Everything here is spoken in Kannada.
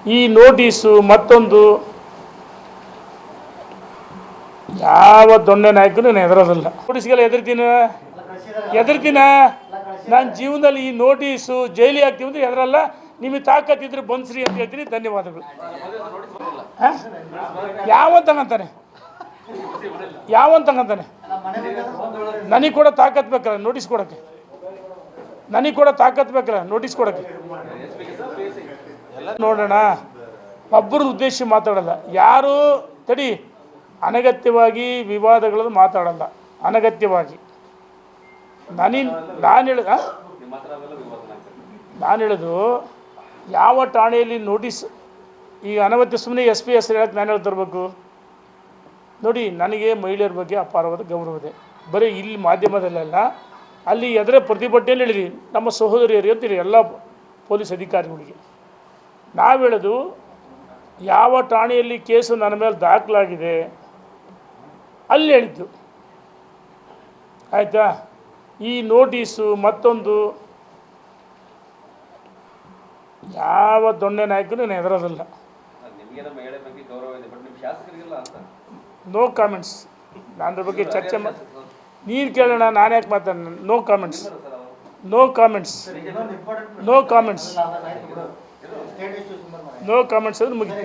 ಈ ನೋಟಿಸು ಮತ್ತೊಂದು ಯಾವ ದೊಣ್ಣೆ ನಾಯಕನು ನಾನು ಹೆದರೋದಿಲ್ಲ. ನೋಟಿಸ್ಗೆಲ್ಲ ಹೆದರ್ತೀನ ನಾನು ಜೀವನದಲ್ಲಿ ಈ ನೋಟಿಸು ಜೈಲಿಗೆ ಹಾಕ್ತೀವಿ ಅಂದರೆ ಹೆದರಲ್ಲ. ನಿಮಗೆ ತಾಕತ್ತಿದ್ರೆ ಬನ್ಸ್ರಿ ಅಂತ ಹೇಳ್ತೀನಿ. ಧನ್ಯವಾದಗಳು. ಯಾವಂತಂಗಂತಾನೆ ನನಗೆ ಕೂಡ ತಾಕತ್ತು ಬೇಕಲ್ಲ ನೋಟಿಸ್ ಕೊಡೋಕ್ಕೆ. ನೋಟಿಸ್ ಕೊಡೋಕ್ಕೆ ನೋಡೋಣ. ಒಬ್ಬರು ಉದ್ದೇಶ ಮಾತಾಡಲ್ಲ ಯಾರು ತಡಿ. ಅನಗತ್ಯವಾಗಿ ವಿವಾದಗಳನ್ನು ಮಾತಾಡಲ್ಲ. ಅನಗತ್ಯವಾಗಿ ನಾನು ಹೇಳೋದು ಯಾವ ಠಾಣೆಯಲ್ಲಿ ನೋಟಿಸ್ ಈಗ ಅನವತ್ಯ ಸುಮ್ಮನೆ SP ಹೆಸರು ಹೇಳಕ್ಕೆ ನಾನು ಹೇಳ್ತಿರ್ಬೇಕು. ನೋಡಿ, ನನಗೆ ಮಹಿಳೆಯರ ಬಗ್ಗೆ ಅಪಾರವಾದ ಗೌರವ ಇದೆ. ಬರೀ ಇಲ್ಲಿ ಮಾಧ್ಯಮದಲ್ಲೆಲ್ಲ ಅಲ್ಲಿ ಎದುರ ಪ್ರತಿಭಟನೆಯಲ್ಲಿ ಹೇಳಿದ್ವಿ ನಮ್ಮ ಸಹೋದರಿಯರು ಅಂತೀರಿ ಎಲ್ಲ ಪೊಲೀಸ್ ಅಧಿಕಾರಿಗಳಿಗೆ. ನಾವು ಹೇಳೋದು ಯಾವ ಠಾಣೆಯಲ್ಲಿ ಕೇಸು ನನ್ನ ಮೇಲೆ ದಾಖಲಾಗಿದೆ ಅಲ್ಲಿ ಹೇಳಿದ್ದು ಆಯಿತಾ. ಈ ನೋಟಿಸು ಮತ್ತೊಂದು ಯಾವ ದೊಣ್ಣೆ ನಾಯಕನು ನಾನು ಹೆದರೋದಿಲ್ಲ. No comments. ನನ್ನ ಬಗ್ಗೆ ಚರ್ಚೆ ನೀನು ಕೇಳೋಣ, ನಾನು ಯಾಕೆ ಮಾತಾಡ. No comments. ನೋ ಕಾಮೆಂಟ್ಸ್ ಅಂದ್ರೆ ಮುಗಿತು.